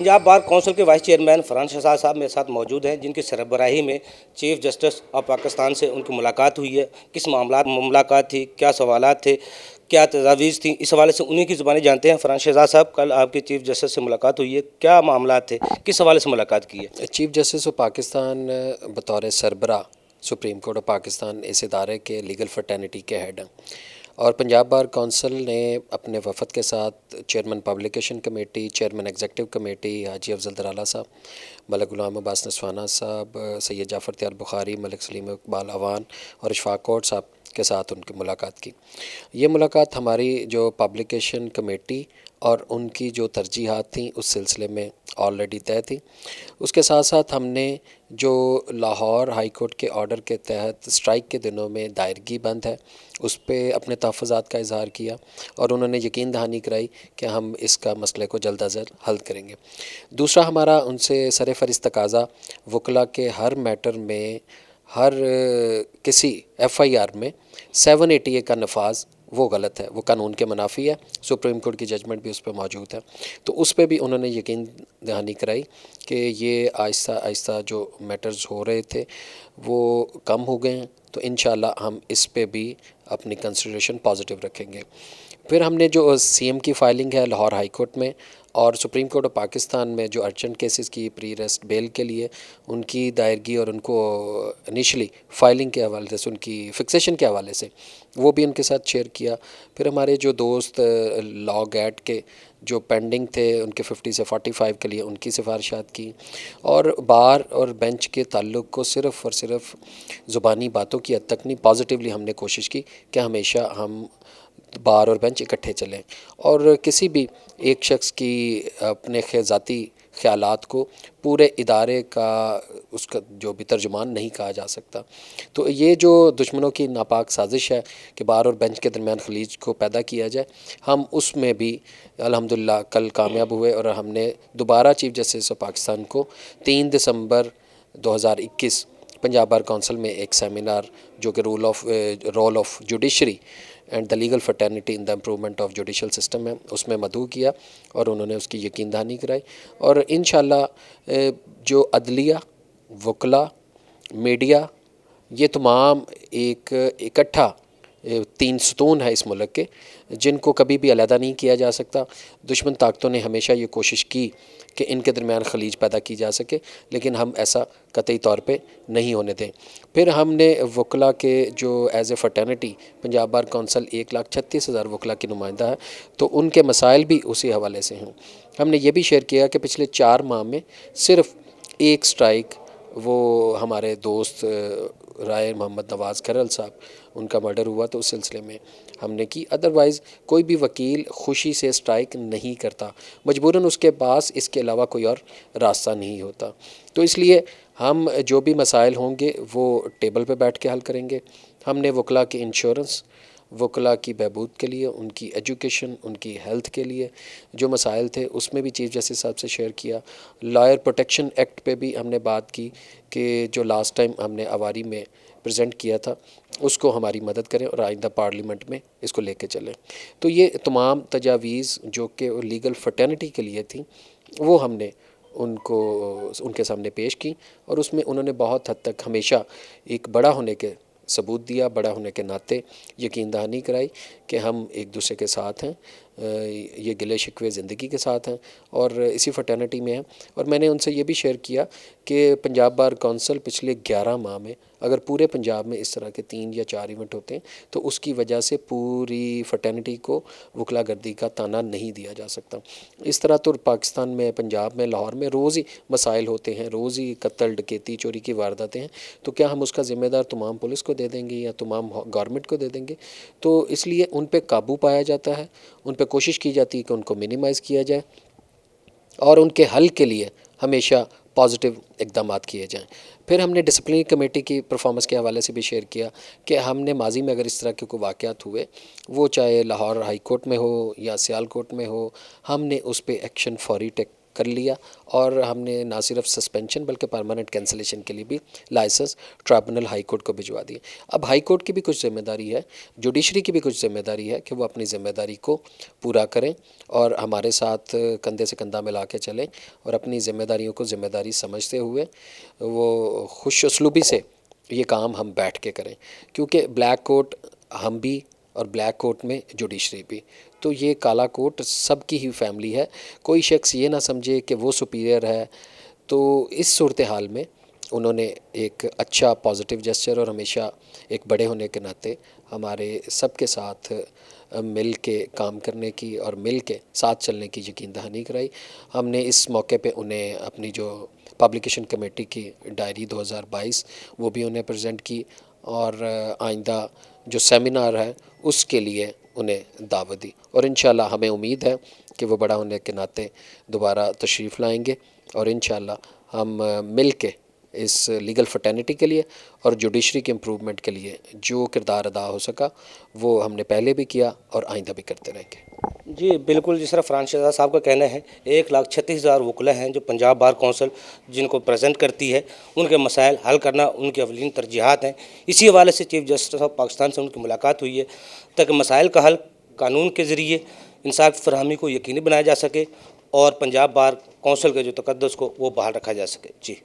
Punjab bar council के vice chairman Farhan Shahzad साहब मेरे साथ मौजूद हैं, जिनकी सरबराही में चीफ जस्टिस ऑफ पाकिस्तान से उनकी मुलाकात हुई है। किस मुलाकात थी, क्या सवालात थे, क्या तजावीज़ थी, इस हवाले से उन्हीं की ज़ुबानी जानते हैं। फरहान शहजाद साहब, कल आपकी चीफ जस्टिस से मुलाकात हुई है, क्या मामला थे, किस हवाले से मुलाकात की है? चीफ जस्टिस ऑफ पाकिस्तान बतौर सरबरा सुप्रीम कोर्ट ऑफ पाकिस्तान इस इदारे के लीगल फर्टर्निटी के हेड हैं, और पंजाब बार काउंसिल ने अपने वफद के साथ chairman publication committee, chairman executive committee Haji Afzal Darala साहब, मलिक गुलाम अब्बास नसवाना साहब, सैयद जाफ़र त्यार बुखारी, मलिक सलीम इकबाल अवान और इशफाक कोट साहब के साथ उनकी मुलाकात की। ये मुलाकात हमारी जो पब्लिकेशन कमेटी और उनकी जो तरजीहात थी उस सिलसिले में ऑलरेडी तय थी। उसके साथ साथ हमने जो लाहौर हाई कोर्ट के ऑर्डर के तहत स्ट्राइक के दिनों में दायरगी बंद है, उस पर अपने तहफ़्फ़ुज़ात का इज़हार किया और उन्होंने यकीन दहानी कराई कि हम इसका मसले को जल्द अज जल्द हल करेंगे। दूसरा, हमारा उनसे सरफ़हरिस्त तकाज़ा वकला के हर मैटर में, हर किसी FIR में 780A का नफाज वो गलत है, वो कानून के मुनाफी है। सुप्रीम कोर्ट की जजमेंट भी उस पर मौजूद है। तो उस पर भी उन्होंने यकीन दहानी कराई कि ये आहिस्ता आहिस्ता जो मैटर्स हो रहे थे वो कम हो गए हैं, तो इंशाल्लाह हम इस पे भी अपनी कंसिडरेशन पॉजिटिव रखेंगे। फिर हमने जो CM की फ़ाइलिंग है लाहौर हाई कोर्ट में और सुप्रीम कोर्ट ऑफ पाकिस्तान में जो अर्जेंट केसेस की प्री अरेस्ट बेल के लिए उनकी दायरगी और उनको इनिशली फ़ाइलिंग के हवाले से, उनकी फ़िक्सेशन के हवाले से, वो भी उनके साथ शेयर किया। फिर हमारे जो दोस्त लॉ गैट के जो पेंडिंग थे उनके 50 से 45 के लिए उनकी सिफारिशात की, और बार और बेंच के ताल्लुक़ को सिर्फ़ और सिर्फ ज़ुबानी बातों की हद तक नहीं, पॉजिटिवली हमने कोशिश की कि हमेशा हम बार और बेंच इकट्ठे चलें और किसी भी एक शख्स की अपने ज़ाती ख़यालात को पूरे इदारे का उसका जो भी तर्जुमान नहीं कहा जा सकता। तो ये जो दुश्मनों की नापाक साजिश है कि बार और बेंच के दरमियान खलीज को पैदा किया जाए, हम उसमें भी अल्हम्दुलिल्लाह कल कामयाब हुए और हमने दोबारा चीफ जस्टिस ऑफ पाकिस्तान को 3 दिसंबर 2021 पंजाब बार काउंसिल में एक सेमिनार जो कि role of judiciary and the legal fraternity in the improvement of judicial system है, उसमें मदऊ किया और उन्होंने उसकी यकीन दहानी कराई। और इंशाल्लाह जो अदलिया, वकला, मीडिया, ये तमाम एक इकट्ठा 3 सतून है इस मुल्क के, जिनको कभी भी अलहदा नहीं किया जा सकता। दुश्मन ताकतों ने हमेशा ये कोशिश की कि इनके दरमियान खलीज पैदा की जा सके, लेकिन हम ऐसा कतई तौर पे नहीं होने दें। फिर हमने वकला के जो as a fraternity Punjab bar council 1,36,000 वकला की नुमाइंदा है, तो उनके मसाइल भी उसी हवाले से हैं। हमने ये भी शेयर किया कि पिछले 4 माह में सिर्फ़ एक स्ट्राइक, वो हमारे दोस्त राय मोहम्मद नवाज़ खरल साहब, उनका मर्डर हुआ तो उस सिलसिले में हमने की। अदरवाइज़ कोई भी वकील खुशी से स्ट्राइक नहीं करता, मजबूरन उसके पास इसके अलावा कोई और रास्ता नहीं होता। तो इसलिए हम जो भी मसाइल होंगे वो टेबल पे बैठ के हल करेंगे। हमने वकला के इंश्योरेंस, वकला की बहबूद के लिए, उनकी एजुकेशन, उनकी हेल्थ के लिए जो मसाइल थे उसमें भी चीफ जस्टिस साहब से शेयर किया। लॉयर प्रोटेक्शन एक्ट पे भी हमने बात की कि जो लास्ट टाइम हमने अवारी में प्रेजेंट किया था उसको हमारी मदद करें और आइंदा पार्लियामेंट में इसको लेके चलें। तो ये तमाम तजावीज़ जो कि लीगल फर्टर्निटी के लिए थी वो हमने उनको उनके सामने पेश की, और उसमें उन्होंने बहुत हद तक हमेशा एक बड़ा होने के सबूत दिया, बड़ा होने के नाते यकीन दहानी कराई कि हम एक दूसरे के साथ हैं, ये गिले शिकवे ज़िंदगी के साथ हैं और इसी फर्टर्निटी में हैं। और मैंने उनसे ये भी शेयर किया कि पंजाब बार काउंसिल पिछले 11 माह में अगर पूरे पंजाब में इस तरह के 3 या 4 इवेंट होते हैं तो उसकी वजह से पूरी फर्टर्निटी को वकला गर्दी का ताना नहीं दिया जा सकता। इस तरह तो पाकिस्तान में, पंजाब में, लाहौर में रोज़ ही मसाइल होते हैं, रोज़ ही कत्ल, डकैती, चोरी की वारदातें हैं। तो क्या हम उसका ज़िम्मेदार तमाम पुलिस को दे देंगे या तमाम गवर्नमेंट को दे देंगे? तो इसलिए उन पे काबू पाया जाता है, उन पे कोशिश की जाती है कि उनको मिनिमाइज़ किया जाए और उनके हल के लिए हमेशा पॉजिटिव इक़दामात किए जाएँ। फिर हमने डिसिप्लिनरी कमेटी की परफॉर्मेंस के हवाले से भी शेयर किया कि हमने माजी में अगर इस तरह के कोई वाक़यात हुए, वो चाहे लाहौर हाई कोर्ट में हो या सियालकोट में हो, हमने उस पे एक्शन फौरी کر لیا، اور ہم نے نہ صرف سسپینشن بلکہ پرماننٹ کینسلیشن کے لیے بھی لائسنس ٹرائبونل ہائی کورٹ کو بھجوا دیے۔ اب ہائی کورٹ کی بھی کچھ ذمہ داری ہے، جوڈیشری کی بھی کچھ ذمہ داری ہے کہ وہ اپنی ذمہ داری کو پورا کریں اور ہمارے ساتھ کندھے سے کندھا ملا کے چلیں، اور اپنی ذمہ داریوں کو ذمہ داری سمجھتے ہوئے وہ خوش اسلوبی سے یہ کام ہم بیٹھ کے کریں، کیونکہ بلیک کوٹ ہم بھی اور بلیک کوٹ میں جوڈیشری بھی، تو یہ کالا کوٹ سب کی ہی فیملی ہے، کوئی شخص یہ نہ سمجھے کہ وہ سپیریئر ہے۔ تو اس صورتحال میں انہوں نے ایک اچھا پازیٹیو جسچر اور ہمیشہ ایک بڑے ہونے کے ناطے ہمارے سب کے ساتھ مل کے کام کرنے کی اور مل کے ساتھ چلنے کی یقین دہانی کرائی۔ ہم نے اس موقع پہ انہیں اپنی جو پبلیکیشن کمیٹی کی ڈائری 2022 وہ بھی انہیں پریزنٹ کی، اور آئندہ جو سیمینار ہے اس کے لیے انہیں دعوت دی، اور انشاءاللہ ہمیں امید ہے کہ وہ بڑا ہونے کے ناطے دوبارہ تشریف لائیں گے، اور انشاءاللہ ہم مل کے اس لیگل فرٹرنٹی کے لیے اور جوڈیشری کے امپروومنٹ کے لیے جو کردار ادا ہو سکا وہ ہم نے پہلے بھی کیا اور آئندہ بھی کرتے رہیں گے۔ جی بالکل، جس طرح فرحان شہزاد صاحب کا کہنا ہے 1,36,000 وکلا ہیں جو پنجاب بار کونسل جن کو پریزنٹ کرتی ہے، ان کے مسائل حل کرنا ان کی اولین ترجیحات ہیں۔ اسی حوالے سے چیف جسٹس آف پاکستان سے ان کی ملاقات ہوئی ہے تاکہ مسائل کا حل قانون کے ذریعے انصاف فراہمی کو یقینی بنایا جا سکے اور پنجاب بار کونسل کے جو تقدس کو وہ بحال رکھا جا سکے۔ جی